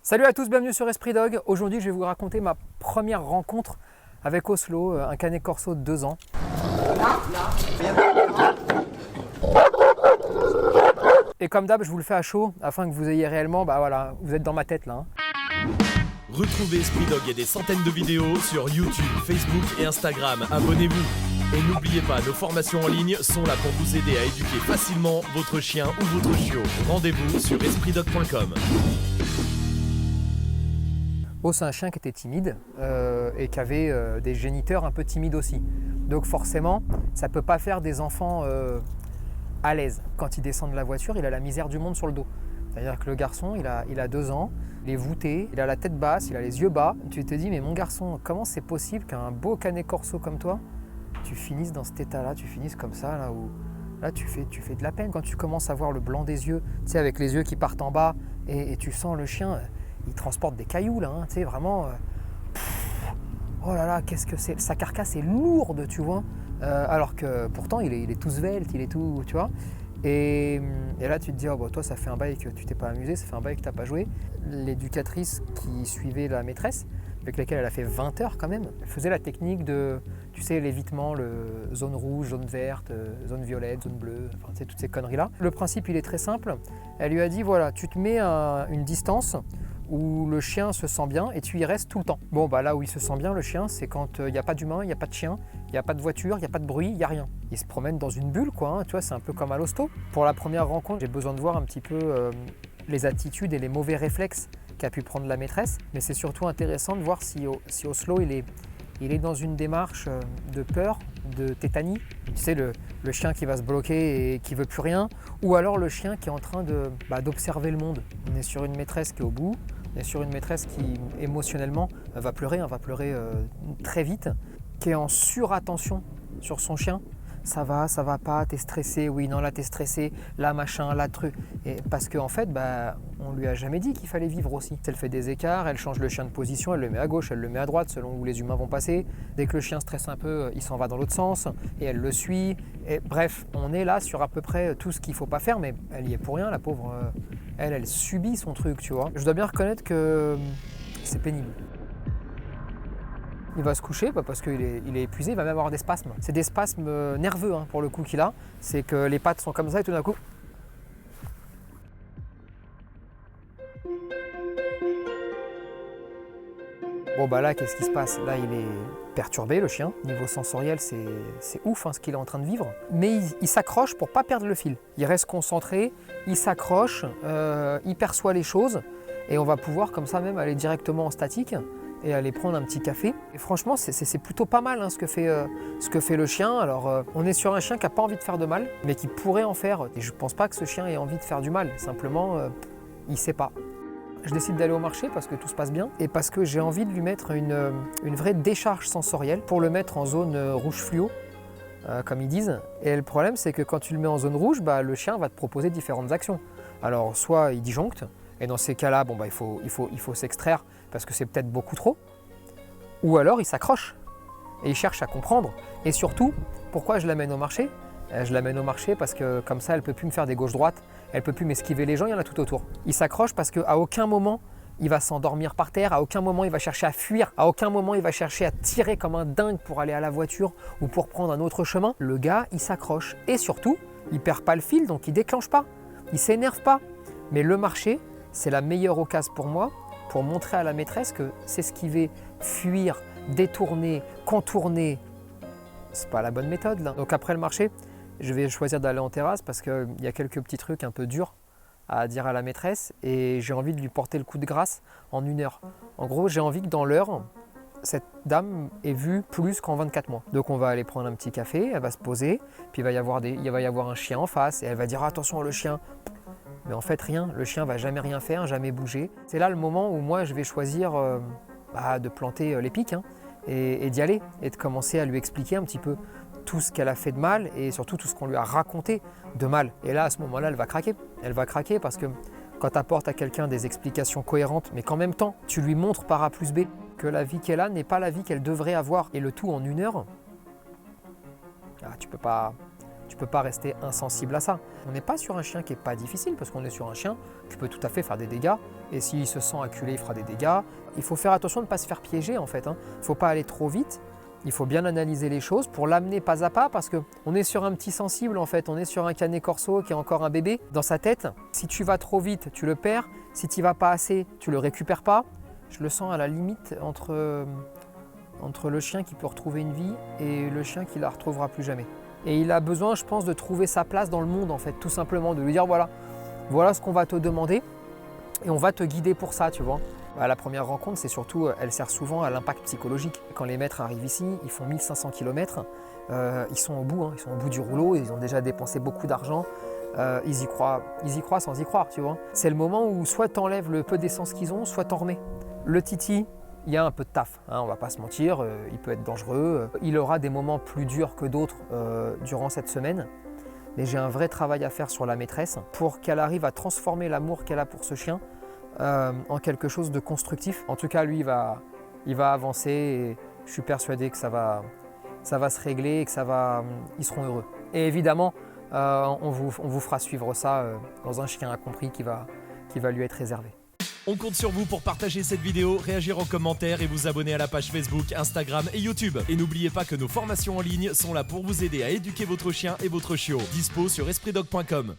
Salut à tous, bienvenue sur Esprit Dog. Aujourd'hui, je vais vous raconter ma première rencontre avec Oslo, un canet corso de 2 ans. Et comme d'hab, je vous le fais à chaud afin que vous ayez réellement, vous êtes dans ma tête là. Retrouvez Esprit Dog et des centaines de vidéos sur YouTube, Facebook et Instagram. Abonnez-vous. Et n'oubliez pas, nos formations en ligne sont là pour vous aider à éduquer facilement votre chien ou votre chiot. Rendez-vous sur espritdog.com. Oh, c'est un chien qui était timide et qui avait des géniteurs un peu timides aussi. Donc forcément, ça ne peut pas faire des enfants à l'aise. Quand il descend de la voiture, il a la misère du monde sur le dos. C'est-à-dire que le garçon, il a 2 ans, il est voûté, il a la tête basse, il a les yeux bas. Tu te dis, mais mon garçon, comment c'est possible qu'un beau canet corso comme toi, tu finisses dans cet état-là, tu finisses comme ça, là où là tu fais de la peine. Quand tu commences à voir le blanc des yeux, tu sais, avec les yeux qui partent en bas et tu sens le chien, il transporte des cailloux là, hein, tu sais, vraiment. Oh là là, qu'est-ce que c'est. Sa carcasse est lourde, tu vois. Alors que pourtant, il est tout svelte, il est tout, tu vois. Et là, tu te dis, oh, bah, toi, ça fait un bail que tu t'es pas amusé, ça fait un bail que tu n'as pas joué. L'éducatrice qui suivait la maîtresse, avec laquelle elle a fait 20 heures quand même, elle faisait la technique de, tu sais, l'évitement, zone rouge, zone verte, zone violette, zone bleue, enfin, tu sais, toutes ces conneries-là. Le principe, il est très simple. Elle lui a dit, voilà, tu te mets à une distance où le chien se sent bien et tu y restes tout le temps. Bon, bah là où il se sent bien, le chien, c'est quand il n'y a pas d'humain, il n'y a pas de chien, il n'y a pas de voiture, il n'y a pas de bruit, il n'y a rien. Il se promène dans une bulle, quoi, hein, tu vois, c'est un peu comme à l'hosto. Pour la première rencontre, j'ai besoin de voir un petit peu les attitudes et les mauvais réflexes qu'a pu prendre la maîtresse, mais c'est surtout intéressant de voir si Oslo, il est dans une démarche de peur, de tétanie. Tu sais, le chien qui va se bloquer et qui veut plus rien, ou alors le chien qui est en train d'observer le monde. On est sur une maîtresse qui est au bout, on est sur une maîtresse qui émotionnellement va pleurer très vite, qui est en surattention sur son chien. Ça va pas, t'es stressé, oui, non, là t'es stressé, là machin, là truc. Et parce qu'en fait, on lui a jamais dit qu'il fallait vivre aussi. Elle fait des écarts, elle change le chien de position, elle le met à gauche, elle le met à droite, selon où les humains vont passer. Dès que le chien stresse un peu, il s'en va dans l'autre sens, et elle le suit. Et bref, on est là sur à peu près tout ce qu'il faut pas faire, mais elle y est pour rien, la pauvre. Elle subit son truc, tu vois. Je dois bien reconnaître que c'est pénible. Il va se coucher parce qu'il est épuisé, il va même avoir des spasmes. C'est des spasmes nerveux hein, pour le coup qu'il a. C'est que les pattes sont comme ça et tout d'un coup... Bon bah là, qu'est-ce qui se passe? Là, il est perturbé, le chien. Niveau sensoriel, c'est ouf hein, ce qu'il est en train de vivre. Mais il s'accroche pour pas perdre le fil. Il reste concentré, il s'accroche, il perçoit les choses. Et on va pouvoir comme ça même aller directement en statique et aller prendre un petit café. Et franchement, c'est plutôt pas mal hein, ce que fait le chien. Alors, on est sur un chien qui n'a pas envie de faire de mal, mais qui pourrait en faire. Et je pense pas que ce chien ait envie de faire du mal. Simplement, il sait pas. Je décide d'aller au marché parce que tout se passe bien et parce que j'ai envie de lui mettre une vraie décharge sensorielle pour le mettre en zone rouge fluo, comme ils disent. Et le problème, c'est que quand tu le mets en zone rouge, le chien va te proposer différentes actions. Alors, soit il disjoncte, et dans ces cas-là, il faut s'extraire parce que c'est peut-être beaucoup trop. Ou alors il s'accroche et il cherche à comprendre. Et surtout, pourquoi je l'amène au marché? Je l'amène au marché parce que comme ça, elle ne peut plus me faire des gauches-droites, elle ne peut plus m'esquiver les gens, il y en a tout autour. Il s'accroche parce qu'à aucun moment, il va s'endormir par terre, à aucun moment il va chercher à fuir, à aucun moment il va chercher à tirer comme un dingue pour aller à la voiture ou pour prendre un autre chemin. Le gars, il s'accroche. Et surtout, il ne perd pas le fil, donc il ne déclenche pas, il ne s'énerve pas. Mais le marché, c'est la meilleure occasion pour moi pour montrer à la maîtresse que s'esquiver, fuir, détourner, contourner, c'est pas la bonne méthode là. Donc après le marché, je vais choisir d'aller en terrasse parce qu'il y a quelques petits trucs un peu durs à dire à la maîtresse et j'ai envie de lui porter le coup de grâce en 1 heure. En gros, j'ai envie que dans l'heure, cette dame ait vu plus qu'en 24 mois. Donc on va aller prendre un petit café, elle va se poser, puis il va y avoir un chien en face et elle va dire attention le chien. Mais en fait rien, le chien va jamais rien faire, jamais bouger. C'est là le moment où moi je vais choisir de planter les pics hein, et d'y aller et de commencer à lui expliquer un petit peu tout ce qu'elle a fait de mal et surtout tout ce qu'on lui a raconté de mal. Et là à ce moment-là elle va craquer. Elle va craquer parce que quand tu apportes à quelqu'un des explications cohérentes mais qu'en même temps tu lui montres par A plus B que la vie qu'elle a n'est pas la vie qu'elle devrait avoir et le tout en 1 heure, tu peux pas Tu peux pas rester insensible à ça. On n'est pas sur un chien qui est pas difficile parce qu'on est sur un chien qui peut tout à fait faire des dégâts. Et s'il se sent acculé, il fera des dégâts. Il faut faire attention de ne pas se faire piéger en fait. Il ne faut pas aller trop vite. Il faut bien analyser les choses pour l'amener pas à pas parce qu'on est sur un petit sensible en fait. On est sur un canet corso qui est encore un bébé dans sa tête. Si tu vas trop vite, tu le perds. Si tu vas pas assez, tu le récupères pas. Je le sens à la limite entre le chien qui peut retrouver une vie et le chien qui la retrouvera plus jamais. Et il a besoin, je pense, de trouver sa place dans le monde en fait, tout simplement, de lui dire voilà ce qu'on va te demander et on va te guider pour ça, tu vois. La première rencontre, c'est surtout, elle sert souvent à l'impact psychologique. Quand les maîtres arrivent ici, ils font 1500 km, ils sont au bout, ils sont au bout du rouleau, ils ont déjà dépensé beaucoup d'argent, ils y croient sans y croire, tu vois. C'est le moment où soit tu enlèves le peu d'essence qu'ils ont, soit tu en remets. Le Titi, il y a un peu de taf, on va pas se mentir, il peut être dangereux, il aura des moments plus durs que d'autres durant cette semaine, mais j'ai un vrai travail à faire sur la maîtresse pour qu'elle arrive à transformer l'amour qu'elle a pour ce chien en quelque chose de constructif. En tout cas, lui, il va avancer et je suis persuadé que ça va se régler et que ils seront heureux. Et évidemment, on vous fera suivre ça dans un chien incompris qui va lui être réservé. On compte sur vous pour partager cette vidéo, réagir en commentaire et vous abonner à la page Facebook, Instagram et YouTube. Et n'oubliez pas que nos formations en ligne sont là pour vous aider à éduquer votre chien et votre chiot. Dispo sur espritdog.com.